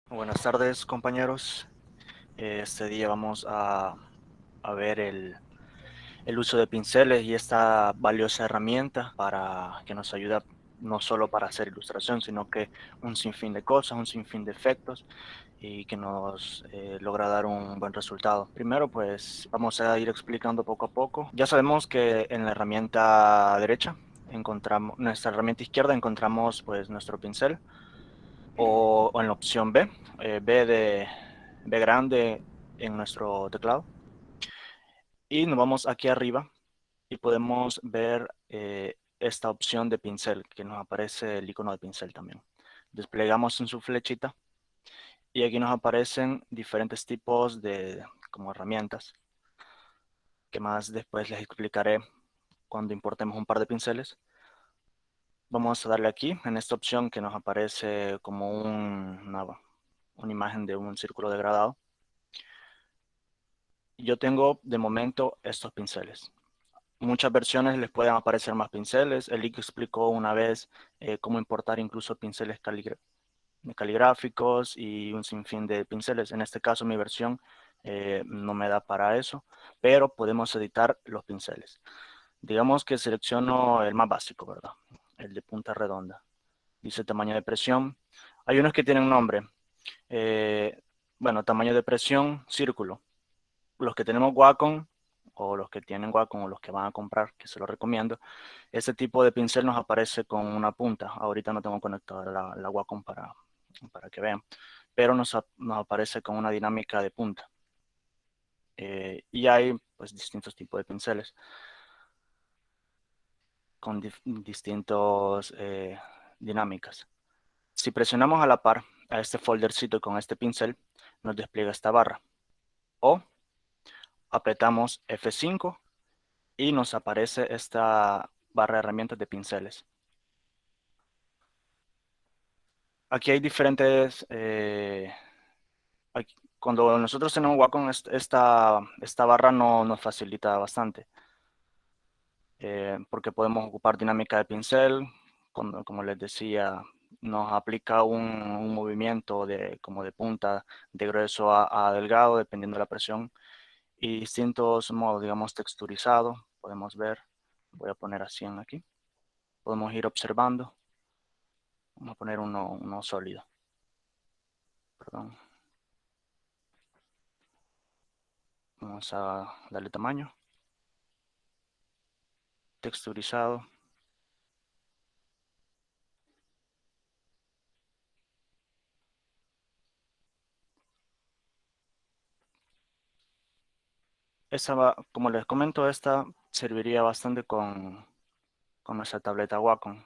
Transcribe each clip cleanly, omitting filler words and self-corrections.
Buenas tardes, compañeros. Este día vamos a ver el uso de pinceles y esta valiosa herramienta para que nos ayuda no solo para hacer ilustración, sino que un sinfín de cosas, un sinfín de efectos y que nos logra dar un buen resultado. Primero, pues vamos a ir explicando poco a poco. Ya sabemos que en la herramienta derecha encontramos, nuestra herramienta izquierda encontramos pues nuestro pincel o en la opción B, B grande en nuestro teclado. Y nos vamos aquí arriba y podemos ver esta opción de pincel, que nos aparece el icono de pincel también. Desplegamos en su flechita y aquí nos aparecen diferentes tipos de como herramientas, que más después les explicaré cuando importemos un par de pinceles. Vamos a darle aquí, en esta opción que nos aparece como una imagen de un círculo degradado. Yo tengo de momento estos pinceles. Muchas versiones les pueden aparecer más pinceles. El Lick explicó una vez cómo importar incluso pinceles caligráficos y un sinfín de pinceles. En este caso mi versión no me da para eso, pero podemos editar los pinceles. Digamos que selecciono el más básico, ¿verdad? El de punta redonda. Dice tamaño de presión. Hay unos que tienen nombre. Eh, bueno, tamaño de presión, círculo. Los que tenemos Wacom o los que tienen Wacom o los que van a comprar, que se lo recomiendo, este tipo de pincel nos aparece con una punta. Ahorita no tengo conectada la Wacom para que vean, pero nos aparece con una dinámica de punta. Y hay pues distintos tipos de pinceles con distintas dinámicas. Si presionamos a la par a este foldercito con este pincel, nos despliega esta barra. O apretamos F5 y nos aparece esta barra de herramientas de pinceles. Aquí hay diferentes... cuando nosotros tenemos Wacom, esta barra no nos facilita bastante, porque podemos ocupar dinámica de pincel, como les decía, nos aplica un movimiento como de punta, de grueso a delgado, dependiendo de la presión, y distintos modos, digamos, texturizado, podemos ver, voy a poner así en aquí, podemos ir observando, vamos a poner uno sólido, perdón, vamos a darle tamaño, texturizado. Como les comento, esta serviría bastante con nuestra tableta Wacom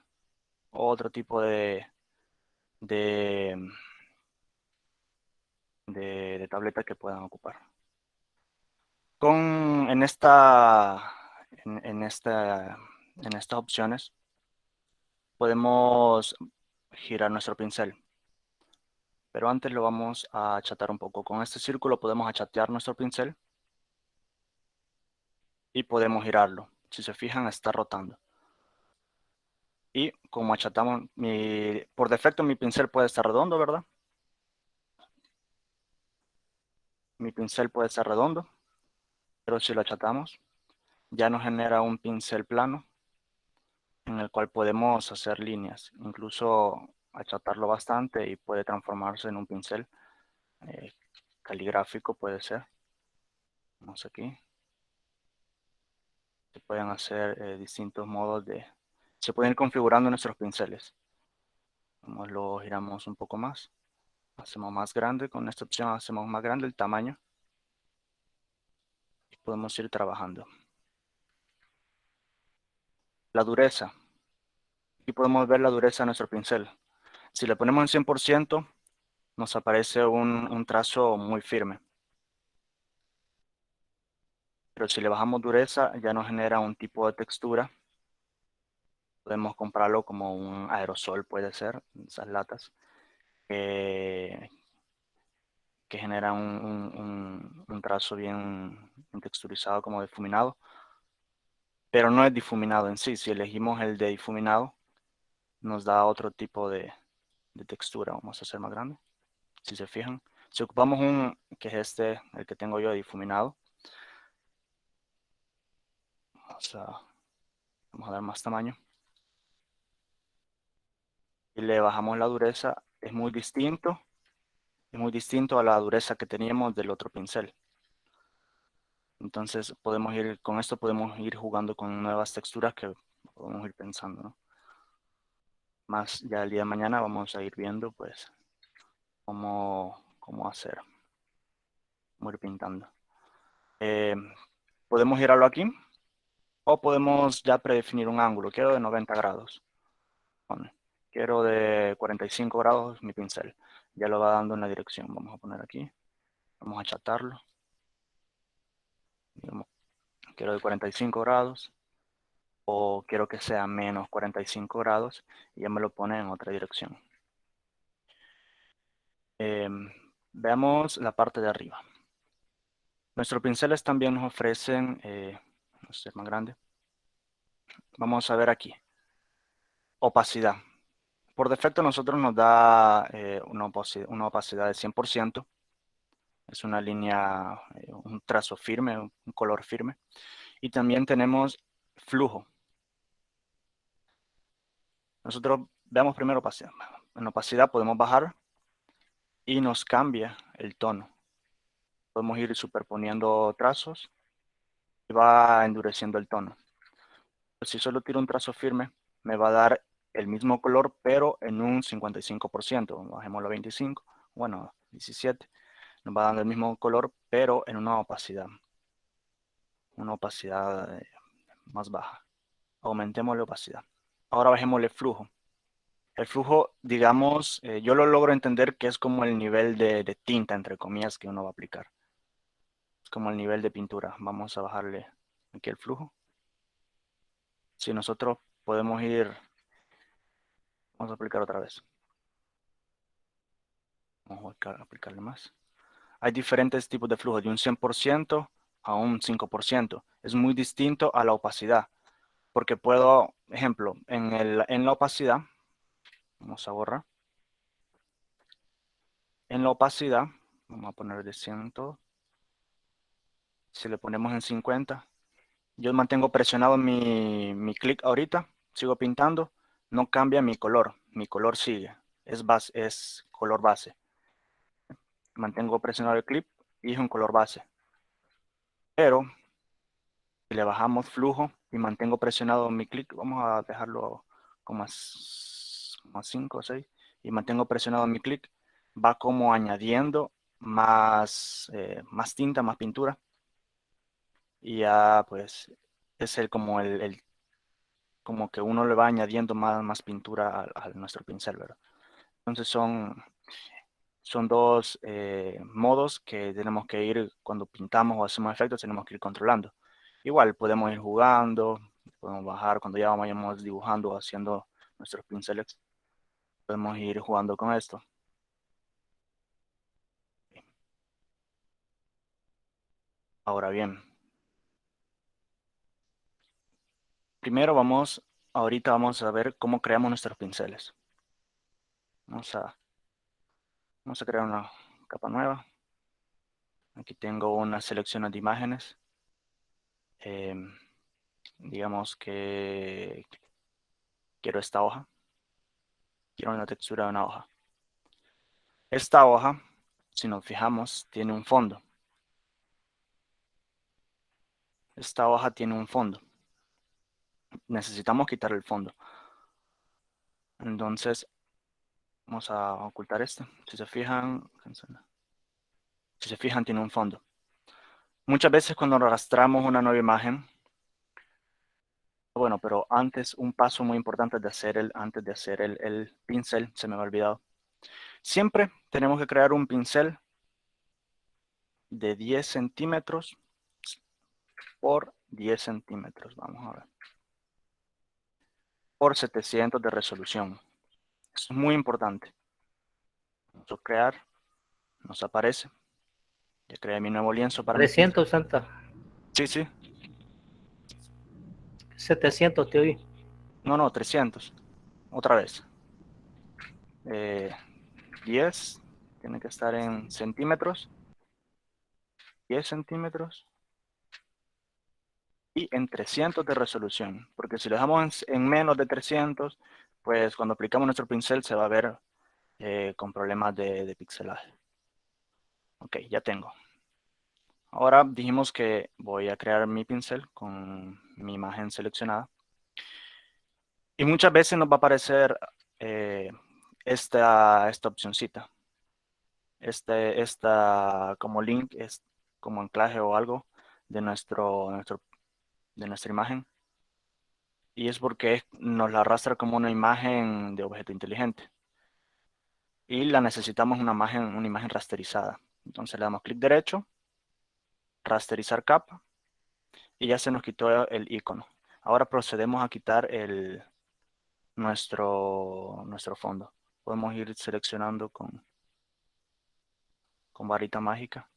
o otro tipo de, de tableta que puedan ocupar. En en estas opciones podemos girar nuestro pincel, pero antes lo vamos a achatar un poco. Con este círculo podemos achatear nuestro pincel y podemos girarlo. Si se fijan, está rotando. Y como achatamos, por defecto mi pincel puede estar redondo, ¿verdad? Mi pincel puede estar redondo, pero si lo achatamos, ya nos genera un pincel plano en el cual podemos hacer líneas, incluso achatarlo bastante y puede transformarse en un pincel eh, caligráfico, puede ser. Vamos aquí. Se pueden hacer distintos modos se pueden ir configurando nuestros pinceles. Como lo giramos un poco más, hacemos más grande, con esta opción hacemos más grande el tamaño y podemos ir trabajando. La dureza. Aquí podemos ver la dureza de nuestro pincel. Si le ponemos en 100%, nos aparece un trazo muy firme. Pero si le bajamos dureza, ya nos genera un tipo de textura. Podemos comprarlo como un aerosol, puede ser, esas latas, que que genera un trazo bien texturizado como difuminado, pero no es difuminado en sí. Si elegimos el de difuminado, nos da otro tipo de textura. Vamos a hacer más grande, si se fijan. Si ocupamos un, que es este, el que tengo yo de difuminado, vamos a dar más tamaño. Y le bajamos la dureza, es muy distinto a la dureza que teníamos del otro pincel. Entonces con esto podemos ir jugando con nuevas texturas que podemos ir pensando, ¿no? Más ya el día de mañana vamos a ir viendo pues cómo hacer, cómo ir pintando. Eh, podemos girarlo aquí o podemos ya predefinir un ángulo. Quiero de 90 grados. Bueno, quiero de 45 grados mi pincel. Ya lo va dando en la dirección. Vamos a poner aquí. Vamos a achatarlo. Digamos, quiero de 45 grados o quiero que sea menos 45 grados y ya me lo pone en otra dirección. Veamos la parte de arriba. Nuestros pinceles también nos ofrecen, este es más grande. Vamos a ver aquí, opacidad. Por defecto nosotros nos da una opacidad de 100%. Es una línea, un trazo firme, un color firme. Y también tenemos flujo. Nosotros veamos primero opacidad. En opacidad podemos bajar y nos cambia el tono. Podemos ir superponiendo trazos y va endureciendo el tono. Si solo tiro un trazo firme, me va a dar el mismo color, pero en un 55%. Bajémoslo a 25, bueno, 17. Nos va dando el mismo color, pero en una opacidad más baja. Aumentemos la opacidad. Ahora bajémosle flujo. El flujo, digamos, yo lo logro entender que es como el nivel de tinta, entre comillas, que uno va a aplicar. Es como el nivel de pintura. Vamos a bajarle aquí el flujo. Si nosotros podemos ir, vamos a aplicar otra vez. Vamos a aplicarle más. Hay diferentes tipos de flujo, de un 100% a un 5%. Es muy distinto a la opacidad, porque puedo, ejemplo, en la opacidad, vamos a borrar. En la opacidad, vamos a poner de 100, si le ponemos en 50, yo mantengo presionado mi clic ahorita, sigo pintando, no cambia mi color sigue, es color base. Mantengo presionado el clip y es un color base. Pero si le bajamos flujo y mantengo presionado mi clic, vamos a dejarlo como a 5 o 6, y mantengo presionado mi clic, va como añadiendo más tinta, más pintura, y ya pues es como que uno le va añadiendo más pintura a nuestro pincel, ¿verdad? Entonces son dos modos que tenemos que ir, cuando pintamos o hacemos efectos, tenemos que ir controlando. Igual podemos ir jugando, podemos bajar cuando ya vayamos dibujando o haciendo nuestros pinceles, podemos ir jugando con esto. Ahora bien, primero ahorita vamos a ver cómo creamos nuestros pinceles. Vamos a, vamos a crear una capa nueva. Aquí tengo una selección de imágenes. Em, digamos que quiero esta hoja. Quiero una textura de una hoja. Esta hoja, si nos fijamos, tiene un fondo. Esta hoja tiene un fondo. Necesitamos quitar el fondo. Entonces, vamos a ocultar esto. Si se fijan, tiene un fondo. Muchas veces cuando arrastramos una nueva imagen, bueno, pero antes, un paso muy importante antes de hacer el pincel, se me había olvidado. Siempre tenemos que crear un pincel de 10 centímetros por 10 centímetros. Vamos a ver. Por 700 de resolución. Esto es muy importante. Vamos a crear, nos aparece. Ya creé mi nuevo lienzo para mi pincel. 300 Santa. Sí, sí. 700 te oí. No, no, 300. Otra vez. 10. Tiene que estar en centímetros. 10 centímetros. Y en 300 de resolución. Porque si lo dejamos en menos de 300, pues cuando aplicamos nuestro pincel se va a ver con problemas de pixelaje. Ok, ya tengo. Ahora dijimos que voy a crear mi pincel con mi imagen seleccionada. Y muchas veces nos va a aparecer eh, esta opcioncita. Esta como link, es como anclaje o algo de, de nuestra imagen. Y es porque nos la arrastra como una imagen de objeto inteligente. Y la necesitamos una imagen rasterizada. Entonces le damos clic derecho, rasterizar capa, y ya se nos quitó el icono. Ahora procedemos a quitar nuestro fondo. Podemos ir seleccionando con varita mágica.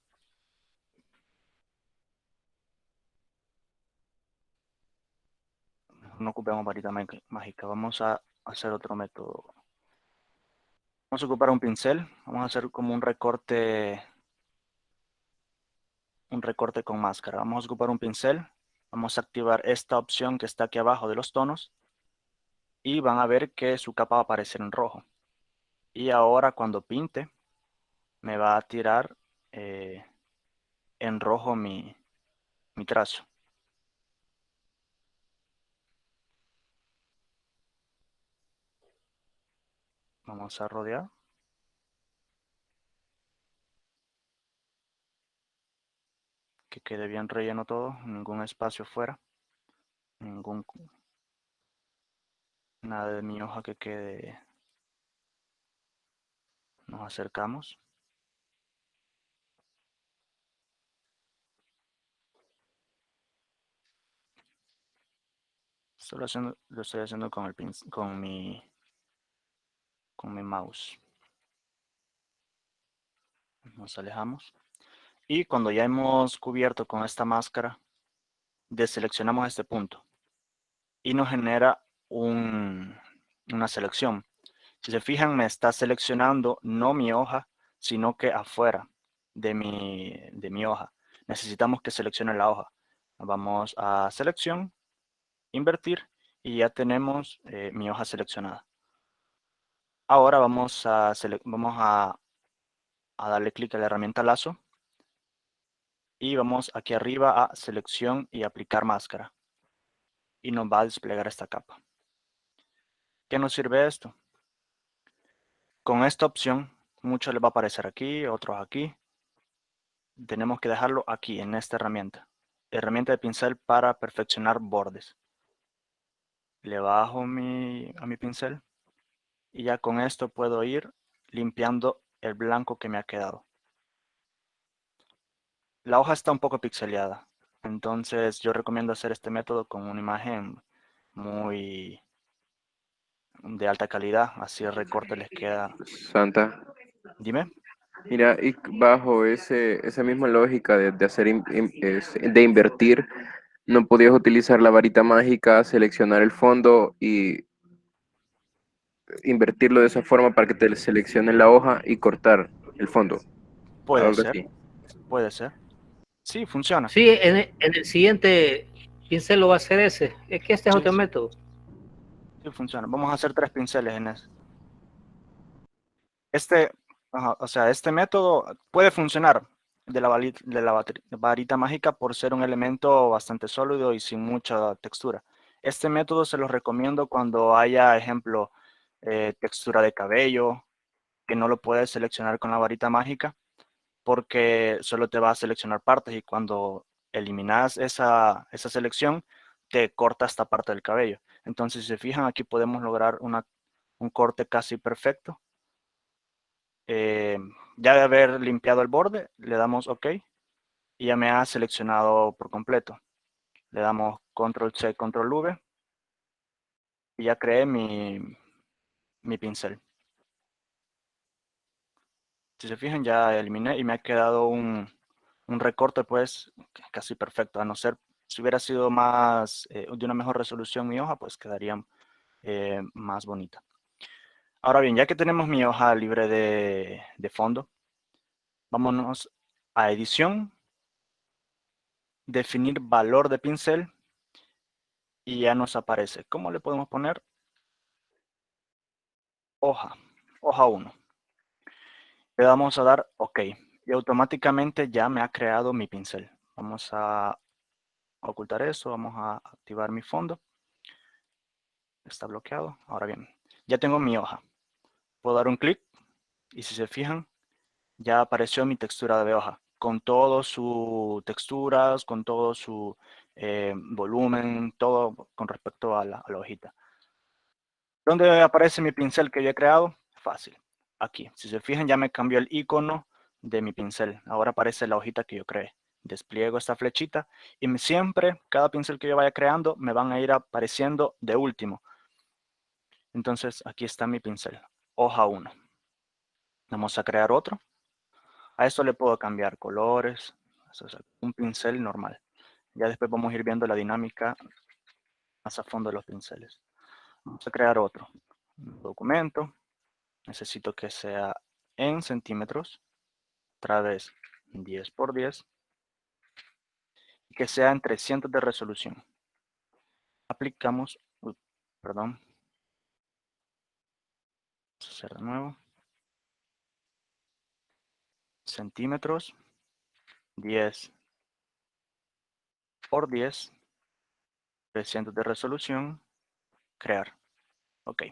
No ocupemos varita mágica. Vamos a hacer otro método. Vamos a ocupar un pincel. Vamos a hacer como un recorte con máscara. Vamos a ocupar un pincel. Vamos a activar esta opción que está aquí abajo de los tonos. Y van a ver que su capa va a aparecer en rojo. Y ahora cuando pinte, me va a tirar en rojo mi trazo. Vamos a rodear. Que quede bien relleno todo, ningún espacio fuera, ningún, nada de mi hoja que quede. Nos acercamos. Lo estoy haciendo con con mi mouse. Nos alejamos. Y cuando ya hemos cubierto con esta máscara, deseleccionamos este punto y nos genera una selección. Si se fijan, me está seleccionando no mi hoja, sino que afuera de mi hoja. Necesitamos que seleccione la hoja. Vamos a selección, invertir y ya tenemos mi hoja seleccionada. Ahora vamos a darle clic a la herramienta lazo y vamos aquí arriba a selección y aplicar máscara. Y nos va a desplegar esta capa. ¿Qué nos sirve esto? Con esta opción, mucho les va a aparecer aquí, otros aquí. Tenemos que dejarlo aquí, en esta herramienta. Herramienta de pincel para perfeccionar bordes. Le bajo a mi pincel y ya con esto puedo ir limpiando el blanco que me ha quedado. La hoja está un poco pixeleada, entonces yo recomiendo hacer este método con una imagen muy de alta calidad, así el recorte les queda. Santa, Dime. mira, y bajo esa misma lógica de hacer de invertir, no podías utilizar la varita mágica, seleccionar el fondo y invertirlo de esa forma para que te seleccione la hoja y cortar el fondo, Puede algo ser, así. puede ser. Sí, funciona. Sí, en el siguiente pincel lo va a hacer ese. Es que este es Sí, otro sí, método. sí funciona. Vamos a hacer 3 pinceles en eso. Este, ajá, o sea, este método puede funcionar de la varita mágica por ser un elemento bastante sólido y sin mucha textura. Este método se los recomiendo cuando haya, ejemplo, textura de cabello, que no lo puedes seleccionar con la varita mágica, porque solo te va a seleccionar partes y cuando eliminas esa selección, te corta esta parte del cabello. Entonces, si se fijan, aquí podemos lograr un corte casi perfecto. Eh, ya de haber limpiado el borde, le damos OK y ya me ha seleccionado por completo. Le damos Control C, Control V y ya creé mi pincel. Si se fijan, ya eliminé y me ha quedado un recorte pues casi perfecto, a no ser si hubiera sido más de una mejor resolución mi hoja, pues quedaría más bonita. Ahora bien, ya que tenemos mi hoja libre de fondo, vámonos a edición, definir valor de pincel y ya nos aparece. ¿Cómo le podemos poner? Hoja 1. Le vamos a dar OK y automáticamente ya me ha creado mi pincel. Vamos a ocultar eso, vamos a activar mi fondo. Está bloqueado. Ahora bien, ya tengo mi hoja. Puedo dar un clic y si se fijan, ya apareció mi textura de hoja con todas sus texturas, con todo su volumen, todo con respecto a la hojita. ¿Dónde aparece mi pincel que yo he creado? Fácil. Aquí. Si se fijan, ya me cambió el icono de mi pincel. Ahora aparece la hojita que yo creé. Despliego esta flechita y siempre, cada pincel que yo vaya creando, me van a ir apareciendo de último. Entonces, aquí está mi pincel. Hoja 1. Vamos a crear otro. A esto le puedo cambiar colores. Eso es un pincel normal. Ya después vamos a ir viendo la dinámica más a fondo de los pinceles. Vamos a crear otro. Un documento. Necesito que sea en centímetros. Otra vez 10 por 10. Y que sea en 300 de resolución. Aplicamos. Perdón. Vamos a hacer de nuevo. Centímetros. 10 por 10. 300 de resolución. Crear. OK.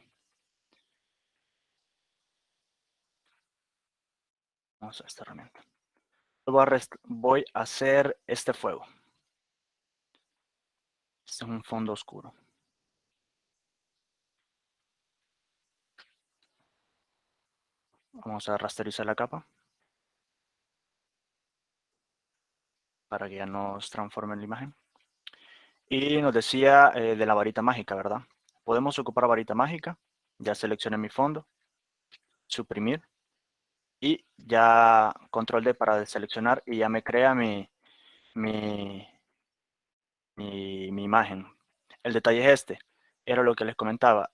Vamos a esta herramienta. Voy a hacer este fuego. Este es un fondo oscuro. Vamos a rasterizar la capa para que ya nos transforme en la imagen. Y nos decía de la varita mágica, ¿verdad? Podemos ocupar varita mágica. Ya seleccioné mi fondo. Suprimir. Y ya control D para deseleccionar y ya me crea mi imagen. El detalle es este. Era lo que les comentaba.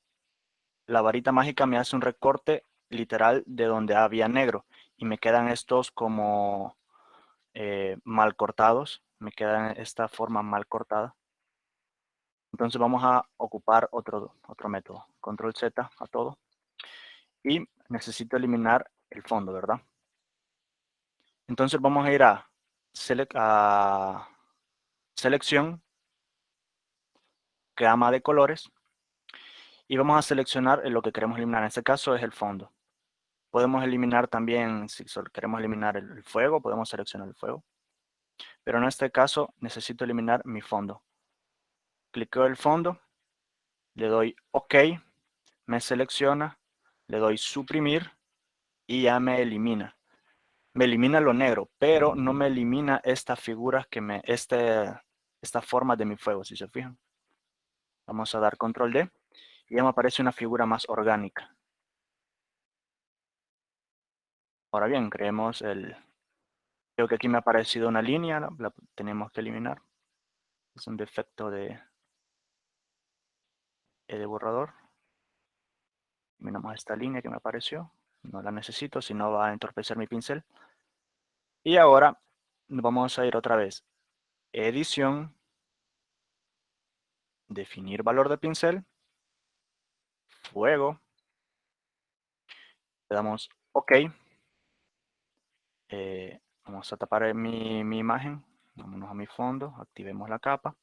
La varita mágica me hace un recorte literal de donde había negro. Y me quedan estos como mal cortados. Me quedan esta forma mal cortada. Entonces vamos a ocupar otro método. Control Z a todo. Y necesito eliminar el fondo, ¿verdad? Entonces vamos a ir a selección, gama de colores. Y vamos a seleccionar lo que queremos eliminar. En este caso es el fondo. Podemos eliminar también, si solo queremos eliminar el fuego, podemos seleccionar el fuego. Pero en este caso necesito eliminar mi fondo. Cliqueo el fondo, le doy OK, me selecciona, le doy suprimir y ya me elimina. Me elimina lo negro, pero no me elimina estas figuras esta forma de mi fuego, si se fijan. Vamos a dar control D y ya me aparece una figura más orgánica. Ahora bien, creemos creo que aquí me ha aparecido una línea, la tenemos que eliminar. Es un defecto de borrador. Eliminamos esta línea que me apareció. No la necesito, si no va a entorpecer mi pincel. Y ahora vamos a ir otra vez. Edición. Definir valor de pincel. Fuego. Le damos OK. Vamos a tapar mi imagen. Vámonos a mi fondo. Activemos la capa.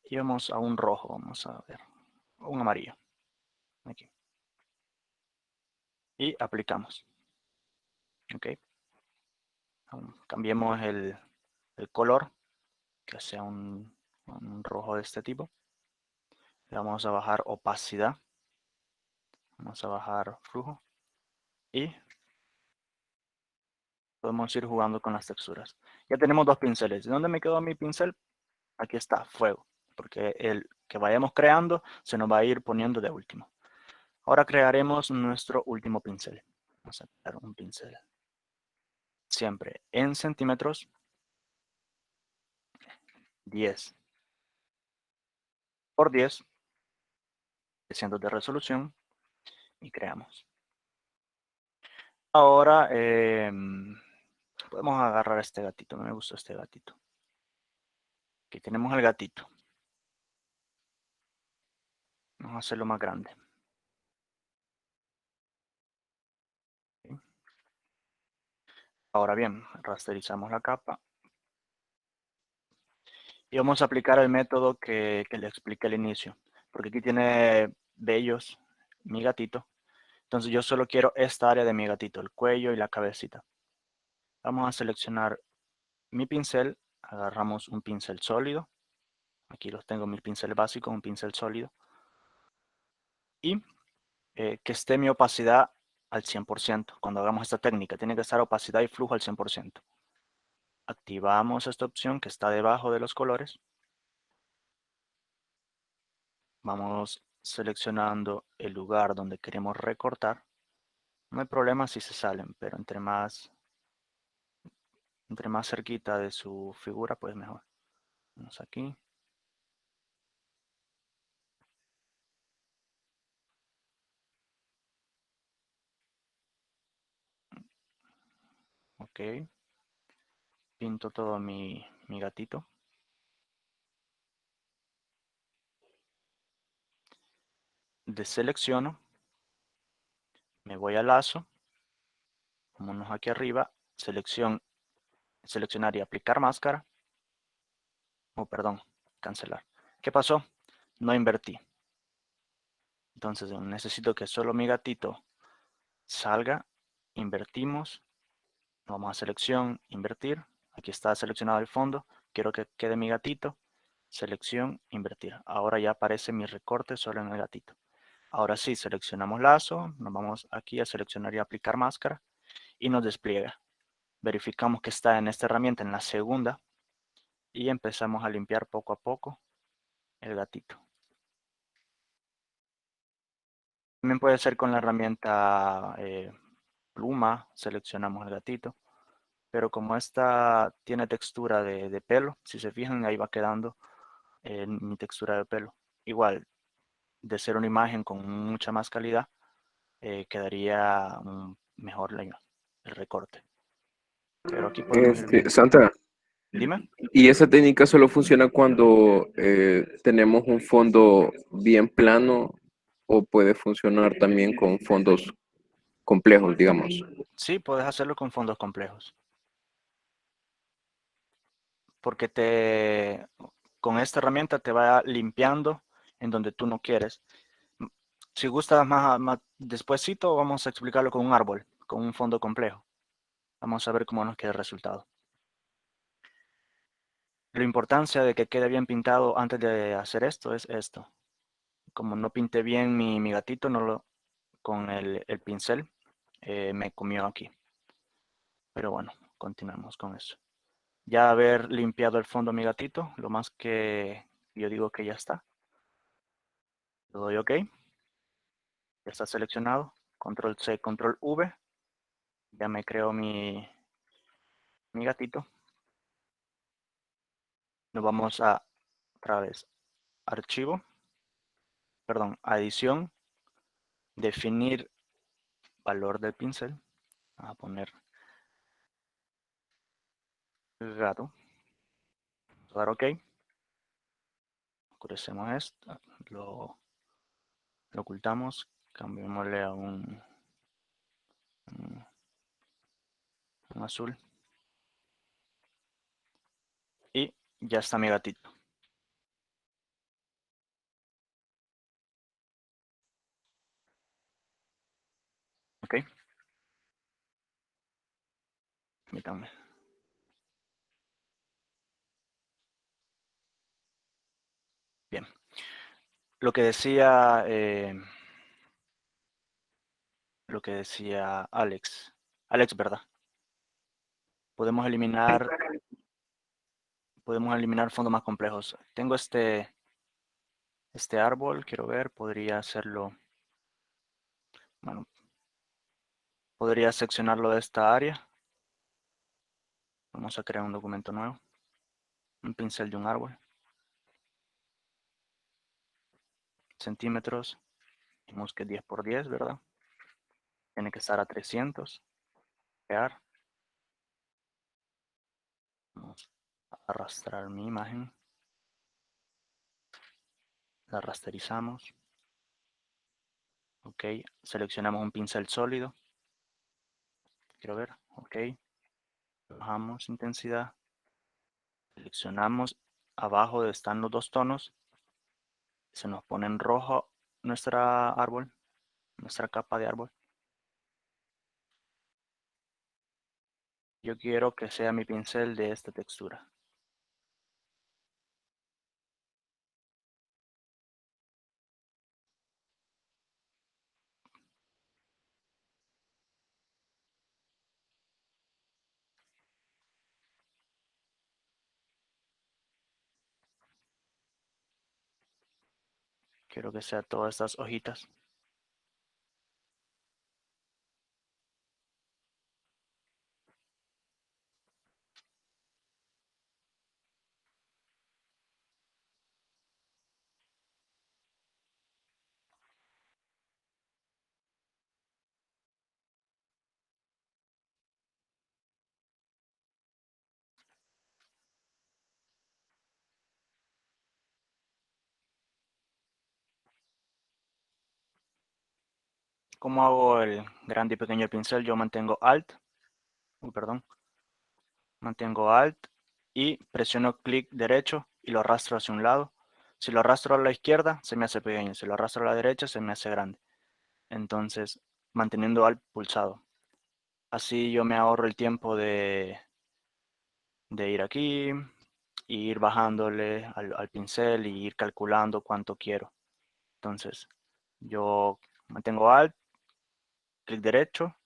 Y vamos a un rojo. Vamos a ver. Un amarillo. Aquí. Y aplicamos. OK. Cambiemos el color. Que sea un rojo de este tipo. Le vamos a bajar opacidad. Vamos a bajar flujo. Y podemos ir jugando con las texturas. Ya tenemos dos pinceles. ¿De dónde me quedó mi pincel? Aquí está, fuego. Porque el que vayamos creando se nos va a ir poniendo de último. Ahora crearemos nuestro último pincel. Vamos a crear un pincel siempre en centímetros, 10 por 10, 300 de resolución, y creamos. Ahora podemos agarrar este gatito. No me gustó este gatito. Aquí tenemos el gatito. Vamos a hacerlo más grande. ¿Sí? Ahora bien, rasterizamos la capa. Y vamos a aplicar el método que le expliqué al inicio. Porque aquí tiene vellos mi gatito. Entonces yo solo quiero esta área de mi gatito, el cuello y la cabecita. Vamos a seleccionar mi pincel. Agarramos un pincel sólido. Aquí los tengo, mis pinceles básicos, un pincel sólido. Y que esté mi opacidad al 100%. Cuando hagamos esta técnica, tiene que estar opacidad y flujo al 100%. Activamos esta opción que está debajo de los colores. Vamos seleccionando el lugar donde queremos recortar. No hay problema si se salen, pero entre más cerquita de su figura, pues mejor. Vamos aquí. Ok. Pinto todo mi gatito. Deselecciono. Me voy al lazo. Vámonos aquí arriba. Seleccionar y aplicar máscara. Oh, perdón. Cancelar. ¿Qué pasó? No invertí. Entonces necesito que solo mi gatito salga. Invertimos. Vamos a selección, invertir. Aquí está seleccionado el fondo. Quiero que quede mi gatito. Selección, invertir. Ahora ya aparece mi recorte solo en el gatito. Ahora sí, seleccionamos lazo. Nos vamos aquí a seleccionar y aplicar máscara. Y nos despliega. Verificamos que está en esta herramienta, en la segunda. Y empezamos a limpiar poco a poco el gatito. También puede ser con la herramienta pluma. Seleccionamos el gatito. Pero como esta tiene textura de pelo, si se fijan, ahí va quedando mi textura de pelo. Igual, de ser una imagen con mucha más calidad, quedaría mejor el recorte. Pero aquí podemos ir viendo. Santa, Dime. ¿y esa técnica solo funciona cuando tenemos un fondo bien plano o puede funcionar también con fondos complejos, digamos? Sí, puedes hacerlo con fondos complejos. Porque con esta herramienta te va limpiando en donde tú no quieres. Si gustas más despuesito, vamos a explicarlo con un árbol, con un fondo complejo. Vamos a ver cómo nos queda el resultado. La importancia de que quede bien pintado antes de hacer esto es esto. Como no pinté bien mi gatito con el pincel, me comió aquí. Pero bueno, continuamos con eso. Ya haber limpiado el fondo mi gatito, lo más que yo digo que ya está. Le doy OK. Ya está seleccionado. Control C, Control V. Ya me creo mi gatito. Nos vamos a otra vez archivo, perdón, a edición, definir valor del pincel. Vamos a poner gato. Dar OK. Oscurecemos esto. Lo ocultamos. Cambiémosle a un azul. Y ya está mi gatito. OK. Permítanme. Bien. Lo que decía Alex. Alex, ¿verdad? Podemos eliminar fondos más complejos. Tengo este árbol, quiero ver, podría hacerlo, bueno, podría seccionarlo de esta área Vamos a crear un documento nuevo. Un pincel de un árbol. Centímetros. Digamos que 10 por 10, ¿verdad? Tiene que estar a 300. Crear. Vamos a arrastrar mi imagen. La rasterizamos. Ok. Seleccionamos un pincel sólido. Quiero ver. Ok. Bajamos intensidad. Seleccionamos abajo donde están los dos tonos. Se nos pone en rojo nuestra árbol. Nuestra capa de árbol. Yo quiero que sea mi pincel de esta textura. Quiero que sea todas estas hojitas. ¿Cómo hago el grande y pequeño pincel? Yo mantengo Alt. Perdón. Mantengo Alt y presiono clic derecho y lo arrastro hacia un lado. Si lo arrastro a la izquierda, se me hace pequeño. Si lo arrastro a la derecha, se me hace grande. Entonces, manteniendo Alt pulsado. Así yo me ahorro el tiempo de ir aquí, y ir bajándole al pincel y ir calculando cuánto quiero. Entonces, yo mantengo Alt, clic derecho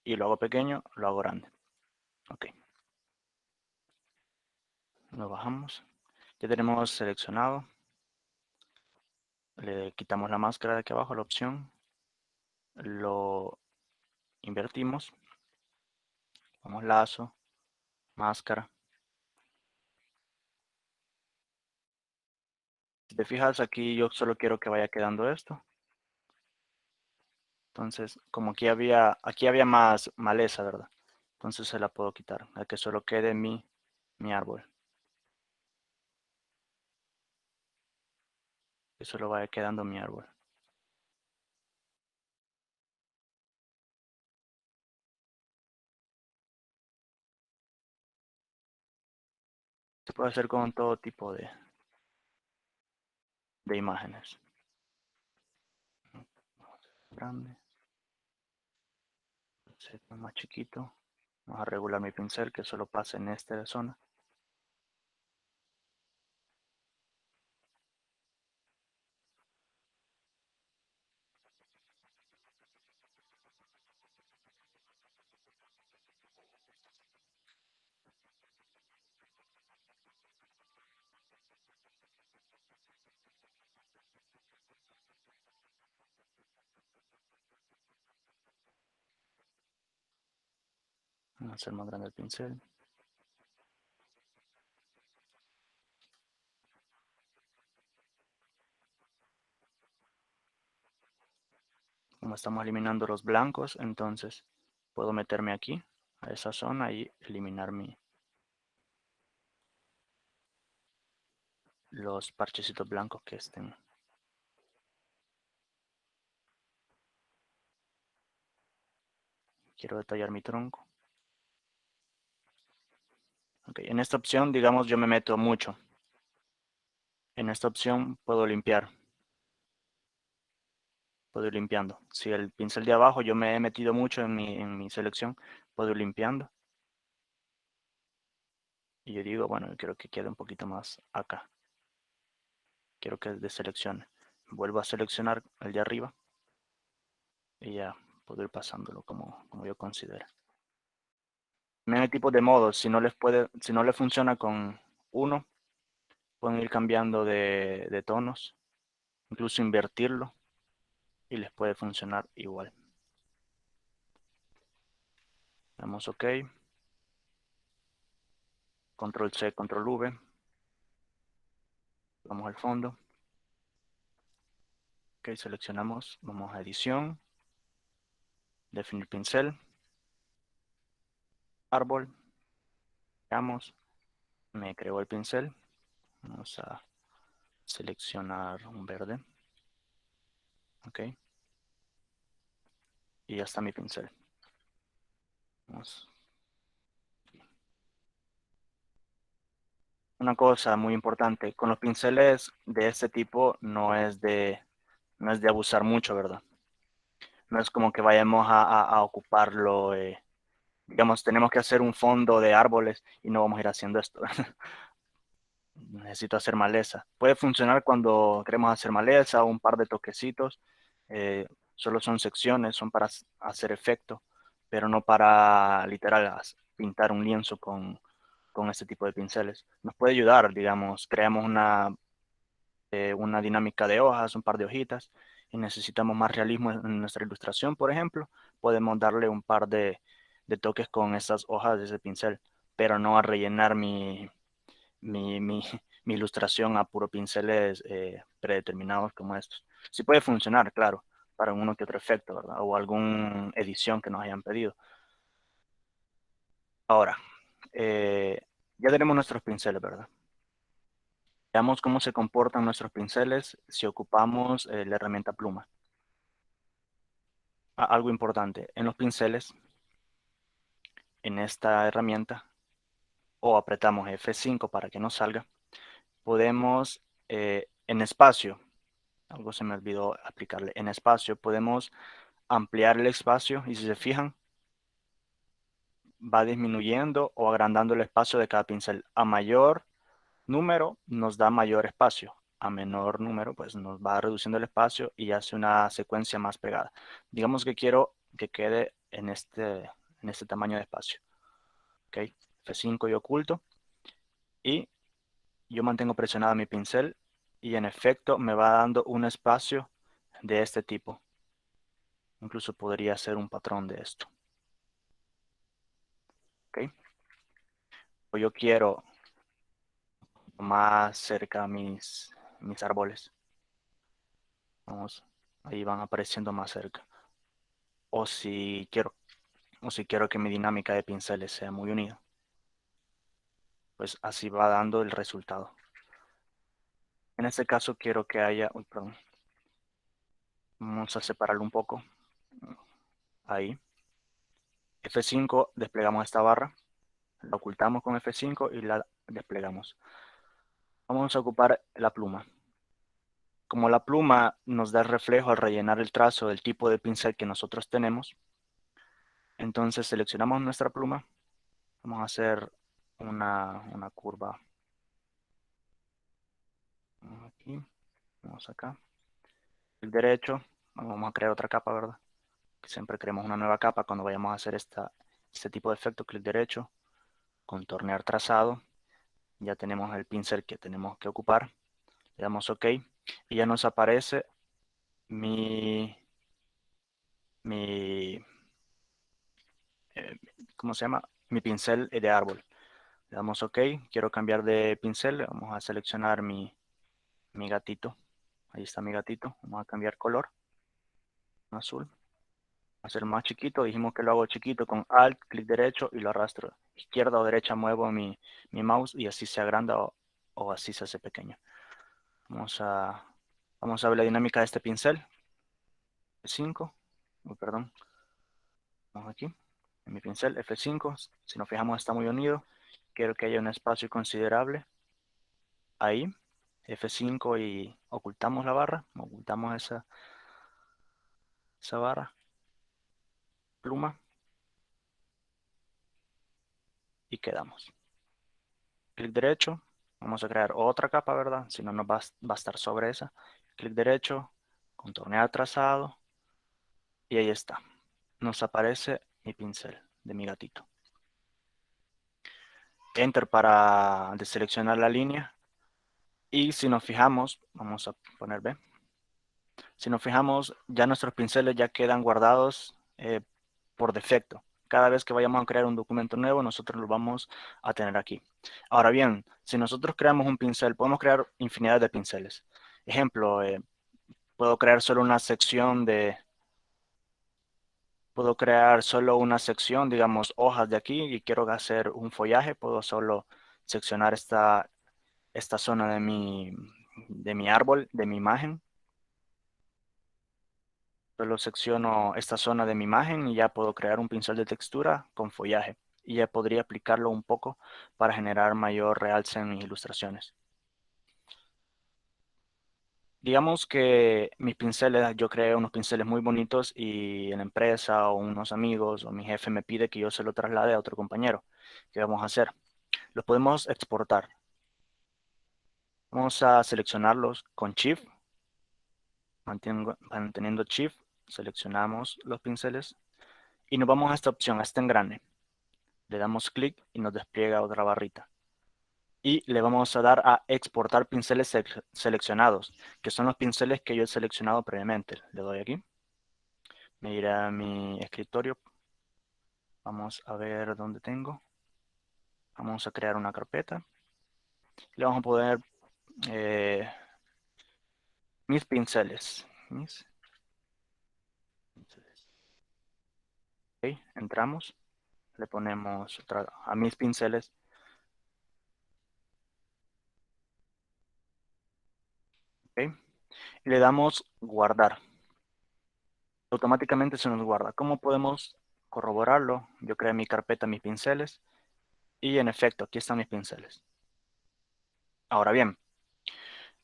y lo hago pequeño, lo hago grande. Ok. Lo bajamos. Ya tenemos seleccionado. Le quitamos la máscara de aquí abajo, la opción. Lo invertimos. Vamos lazo, máscara. Si te fijas aquí, yo solo quiero que vaya quedando esto. Entonces, como aquí había más maleza, ¿verdad? Entonces se la puedo quitar, a que solo quede mi árbol. Que solo vaya quedando mi árbol. Se puede hacer con todo tipo de imágenes. Grande. Más chiquito. Vamos a regular mi pincel que solo pase en esta zona. Vamos a hacer más grande el pincel. Como estamos eliminando los blancos, entonces puedo meterme aquí, a esa zona, y eliminar los parchecitos blancos que estén. Quiero detallar mi tronco. Okay. En esta opción, digamos, yo me meto mucho. En esta opción puedo limpiar. Puedo ir limpiando. Si el pincel de abajo yo me he metido mucho en mi selección, puedo ir limpiando. Y yo digo, bueno, yo quiero que quede un poquito más acá. Quiero que deseleccione. Vuelvo a seleccionar el de arriba. Y ya puedo ir pasándolo como yo considere. También hay tipos de modos. Si no les funciona con uno, pueden ir cambiando de tonos. Incluso invertirlo. Y les puede funcionar igual. Damos OK. Control C, Control V. Vamos al fondo. Ok, seleccionamos, vamos a edición, definir pincel, árbol, veamos, me creó el pincel, vamos a seleccionar un verde, ok, y ya está mi pincel. Vamos. Una cosa muy importante, con los pinceles de este tipo no es de abusar mucho, ¿verdad? No es como que vayamos a ocuparlo, digamos, tenemos que hacer un fondo de árboles y no vamos a ir haciendo esto. Necesito hacer maleza. Puede funcionar cuando queremos hacer maleza o un par de toquecitos. Solo son secciones, son para hacer efecto, pero no para literal pintar un lienzo con este tipo de pinceles. Nos puede ayudar, digamos, creamos una dinámica de hojas, un par de hojitas, y necesitamos más realismo en nuestra ilustración, por ejemplo, podemos darle un par de toques con esas hojas de ese pincel, pero no a rellenar mi, mi, mi ilustración a puro pinceles predeterminados como estos. Sí puede funcionar, claro, para uno que otro efecto, ¿verdad? O alguna edición que nos hayan pedido. Ahora, ya tenemos nuestros pinceles, ¿verdad? Veamos cómo se comportan nuestros pinceles si ocupamos la herramienta pluma. Algo importante, en los pinceles, en esta herramienta, o apretamos F5 para que nos salga, podemos en espacio, algo se me olvidó aplicarle, en espacio podemos ampliar el espacio y si se fijan, va disminuyendo o agrandando el espacio de cada pincel. A mayor número nos da mayor espacio. A menor número, pues nos va reduciendo el espacio y hace una secuencia más pegada. Digamos que quiero que quede en este tamaño de espacio. Ok, F5 y oculto. Y yo mantengo presionado mi pincel y en efecto me va dando un espacio de este tipo. Incluso podría ser un patrón de esto. Ok. O yo quiero más cerca mis árboles. Vamos, ahí van apareciendo más cerca. O si quiero, o si quiero que mi dinámica de pinceles sea muy unida, pues así va dando el resultado. En este caso quiero que haya, uy, perdón, vamos a separarlo un poco. Ahí. F5, desplegamos esta barra, la ocultamos con F5 y la desplegamos. Vamos a ocupar la pluma. Como la pluma nos da el reflejo al rellenar el trazo del tipo de pincel que nosotros tenemos, entonces seleccionamos nuestra pluma. Vamos a hacer una curva. Aquí, vamos acá. Clic derecho, vamos a crear otra capa, ¿verdad? Siempre creamos una nueva capa cuando vayamos a hacer este tipo de efecto. Clic derecho, contornear trazado. Ya tenemos el pincel que tenemos que ocupar. Le damos OK y ya nos aparece mi ¿cómo se llama? Mi pincel de árbol. Le damos OK, quiero cambiar de pincel, vamos a seleccionar mi gatito. Ahí está mi gatito, vamos a cambiar color, azul. Hacer más chiquito, dijimos que lo hago chiquito con Alt, clic derecho y lo arrastro. Izquierda o derecha muevo mi mouse y así se agranda o así se hace pequeño. Vamos a ver la dinámica de este pincel. 5, perdón, vamos aquí, en mi pincel F5, si nos fijamos está muy unido, quiero que haya un espacio considerable, ahí, F5 y ocultamos la barra, ocultamos esa barra, pluma, y quedamos. Clic derecho, vamos a crear otra capa, ¿verdad? Si no, nos va a estar sobre esa. Clic derecho, contornear trazado, y ahí está. Nos aparece mi pincel de mi gatito. Enter para deseleccionar la línea. Y si nos fijamos, vamos a poner B. Si nos fijamos, ya nuestros pinceles ya quedan guardados por defecto. Cada vez que vayamos a crear un documento nuevo, nosotros lo vamos a tener aquí. Ahora bien, si nosotros creamos un pincel, podemos crear infinidad de pinceles. Ejemplo, puedo crear solo una sección puedo crear solo una sección, digamos, hojas de aquí y quiero hacer un follaje, puedo solo seccionar esta zona de mi árbol, de mi imagen. Solo secciono esta zona de mi imagen y ya puedo crear un pincel de textura con follaje. Y ya podría aplicarlo un poco para generar mayor realce en mis ilustraciones. Digamos que mis pinceles, yo creé unos pinceles muy bonitos y en la empresa o unos amigos o mi jefe me pide que yo se lo traslade a otro compañero. ¿Qué vamos a hacer? Los podemos exportar. Vamos a seleccionarlos con Shift, manteniendo Shift, seleccionamos los pinceles y nos vamos a esta opción, a este engrane. Le damos clic y nos despliega otra barrita. Y le vamos a dar a exportar pinceles seleccionados, que son los pinceles que yo he seleccionado previamente. Le doy aquí. Me iré a mi escritorio. Vamos a ver dónde tengo. Vamos a crear una carpeta. Le vamos a poner mis pinceles. Mis pinceles. Ok, entramos. Le ponemos a mis pinceles. Ok, y le damos guardar. Automáticamente se nos guarda. ¿Cómo podemos corroborarlo? Yo creé mi carpeta, mis pinceles. Y en efecto, aquí están mis pinceles. Ahora bien,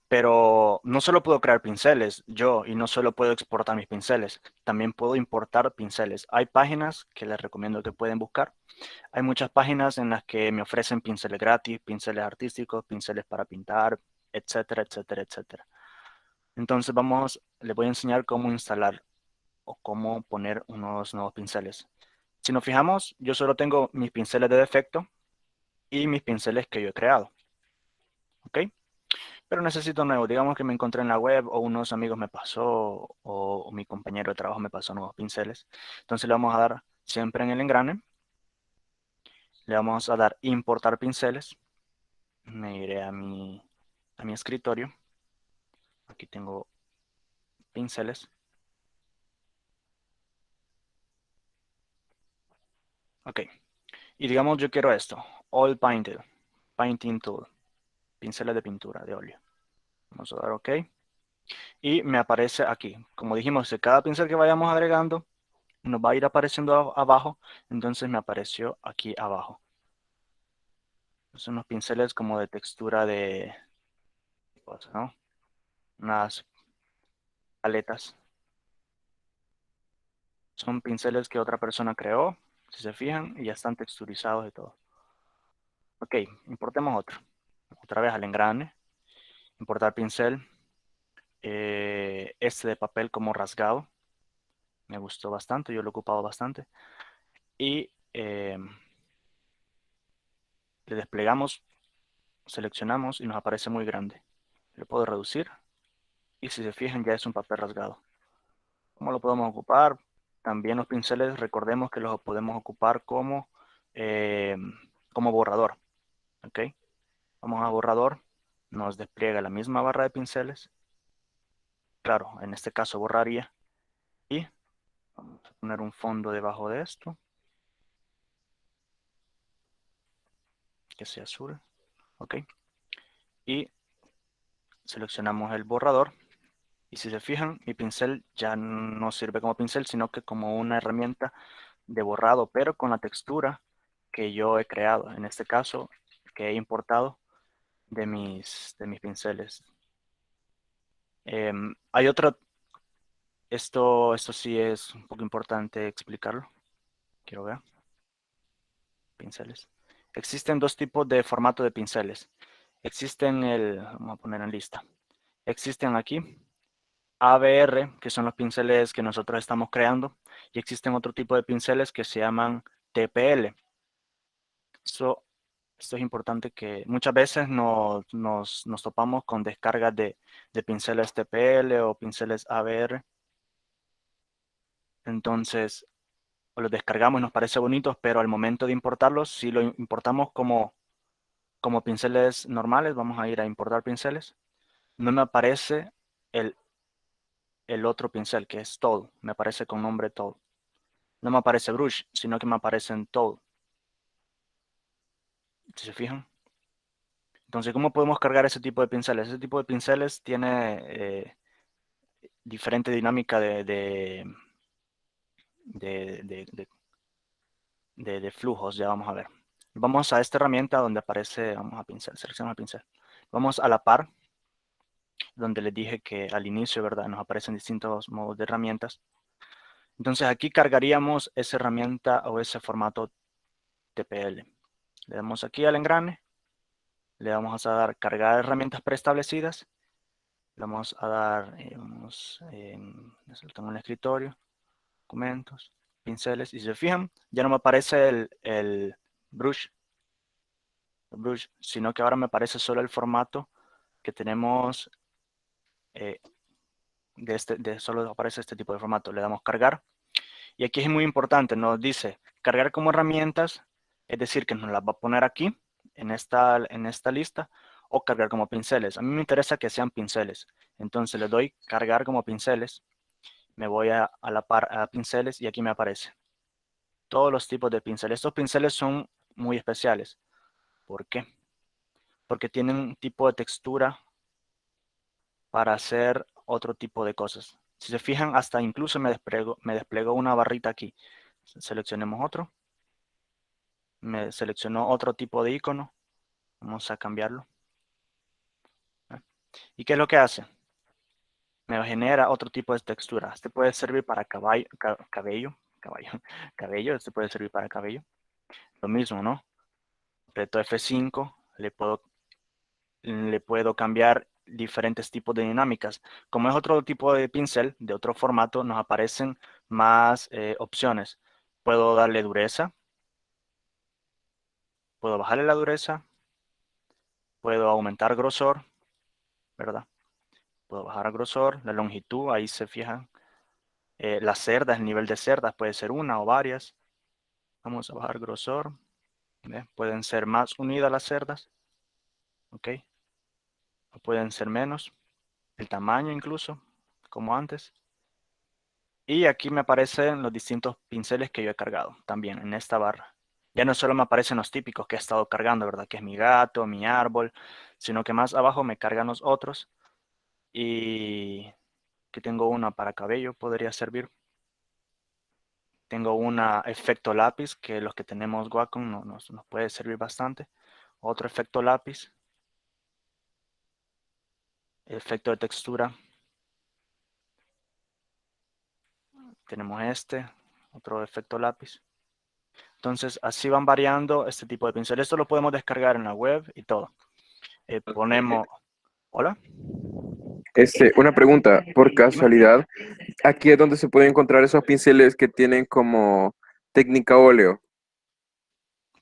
pero no solo puedo crear pinceles yo y no solo puedo exportar mis pinceles, también puedo importar pinceles. Hay páginas que les recomiendo que pueden buscar. Hay muchas páginas en las que me ofrecen pinceles gratis, pinceles artísticos, pinceles para pintar, etcétera, etcétera, etcétera. Entonces les voy a enseñar cómo instalar o cómo poner unos nuevos pinceles. Si nos fijamos, yo solo tengo mis pinceles de defecto y mis pinceles que yo he creado. ¿Ok? Pero necesito nuevos. Digamos que me encontré en la web o unos amigos me pasó o mi compañero de trabajo me pasó nuevos pinceles. Entonces le vamos a dar siempre en el engrane. Le vamos a dar importar pinceles. Me iré a mi escritorio. Aquí tengo pinceles. Ok. Y digamos yo quiero esto. All Painted. Painting Tool. Pinceles de pintura de óleo. Vamos a dar OK. Y me aparece aquí. Como dijimos, de cada pincel que vayamos agregando, nos va a ir apareciendo abajo. Entonces me apareció aquí abajo. Son unos pinceles como de textura de, ¿no? Unas paletas. Son pinceles que otra persona creó, si se fijan, y ya están texturizados y todo. Ok, importemos otro. Otra vez al engrane. Importar pincel. Este de papel como rasgado. Me gustó bastante, yo lo he ocupado bastante. Y le desplegamos, seleccionamos y nos aparece muy grande. Le puedo reducir y si se fijan ya es un papel rasgado. ¿Cómo lo podemos ocupar? También los pinceles, recordemos que los podemos ocupar eh, como borrador. ¿Ok? Vamos a borrador, nos despliega la misma barra de pinceles. Claro, en este caso borraría. Y vamos a poner un fondo debajo de esto, que sea azul. ¿Ok? Y seleccionamos el borrador. Y si se fijan, mi pincel ya no sirve como pincel, sino que como una herramienta de borrado, pero con la textura que yo he creado. En este caso, que he importado de mis pinceles. Hay otro, esto sí es un poco importante explicarlo. Quiero ver. Pinceles. Existen dos tipos de formato de pinceles. Vamos a poner en lista. Existen aquí ABR, que son los pinceles que nosotros estamos creando, y existen otro tipo de pinceles que se llaman TPL. Esto es importante que muchas veces nos topamos con descargas de pinceles TPL o pinceles ABR. Entonces, o los descargamos y nos parece bonitos, pero al momento de importarlos, si lo importamos como pinceles normales, vamos a ir a importar pinceles, no me aparece el otro pincel, que es Tool, me aparece con nombre Tool. No me aparece Brush, sino que me aparecen Tool. ¿Si se fijan? Entonces, ¿cómo podemos cargar ese tipo de pinceles? Ese tipo de pinceles tiene diferente dinámica de flujos, ya vamos a ver. Vamos a esta herramienta donde aparece, vamos a pincel, seleccionamos el pincel. Vamos a la par, donde les dije que al inicio, ¿verdad? Nos aparecen distintos modos de herramientas. Entonces aquí cargaríamos esa herramienta o ese formato TPL. Le damos aquí al engrane, le vamos a dar cargar herramientas preestablecidas, le vamos a dar, tengo un escritorio, documentos, pinceles, y si se fijan, ya no me aparece el brush, sino que ahora me aparece solo el formato que tenemos, solo aparece este tipo de formato. Le damos cargar, y aquí es muy importante, nos dice cargar como herramientas, es decir, que nos las va a poner aquí, en esta lista, o cargar como pinceles. A mí me interesa que sean pinceles, entonces le doy cargar como pinceles, me voy a la par a pinceles, y aquí me aparece todos los tipos de pinceles. Estos pinceles son muy especiales. ¿Por qué? Porque tienen un tipo de textura para hacer otro tipo de cosas. Si se fijan, hasta incluso me desplegó una barrita aquí. Seleccionemos otro. Me seleccionó otro tipo de icono. Vamos a cambiarlo. ¿Y qué es lo que hace? Me genera otro tipo de textura. Este puede servir para cabello. Este puede servir para cabello. Lo mismo, ¿no? Aprieto F5, le puedo cambiar diferentes tipos de dinámicas. Como es otro tipo de pincel, de otro formato, nos aparecen más opciones. Puedo darle dureza, puedo bajarle la dureza, puedo aumentar grosor, ¿verdad? Puedo bajar el grosor, la longitud, ahí se fijan. Las cerdas, el nivel de cerdas puede ser una o varias. Vamos a bajar grosor. ¿Ve? Pueden ser más unidas las cerdas, ¿ok? O pueden ser menos. El tamaño incluso, como antes. Y aquí me aparecen los distintos pinceles que yo he cargado también en esta barra. Ya no solo me aparecen los típicos que he estado cargando, ¿verdad? Que es mi gato, mi árbol, sino que más abajo me cargan los otros. Y que tengo una para cabello, podría servir. Tengo una efecto lápiz, que los que tenemos Wacom nos puede servir bastante. Otro efecto lápiz. Efecto de textura. Tenemos este, otro efecto lápiz. Entonces, así van variando este tipo de pincel. Esto lo podemos descargar en la web y todo. Ponemos... ¿Hola? Una pregunta, por Dime. casualidad, aquí es donde se pueden encontrar esos pinceles que tienen como técnica óleo.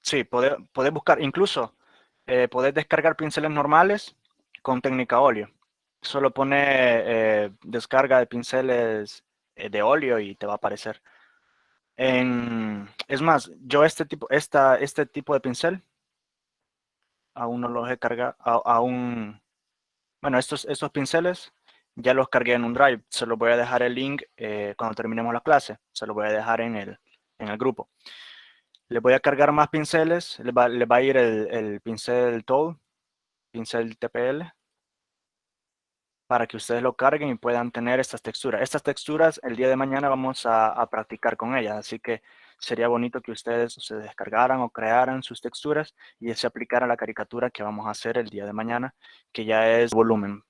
Sí, podés buscar, incluso podés descargar pinceles normales con técnica óleo. Solo pone descarga de pinceles de óleo y te va a aparecer. Es más, yo este tipo de pincel aún no los he cargado, aún, bueno, estos pinceles ya los cargué en un drive. Se los voy a dejar el link cuando terminemos la clase. Se los voy a dejar en el grupo. Le voy a cargar más pinceles. Le va a ir el pincel Tool, pincel TPL, para que ustedes lo carguen y puedan tener estas texturas. Estas texturas el día de mañana vamos a practicar con ellas, así que sería bonito que ustedes se descargaran o crearan sus texturas y se aplicara la caricatura que vamos a hacer el día de mañana, que ya es volumen.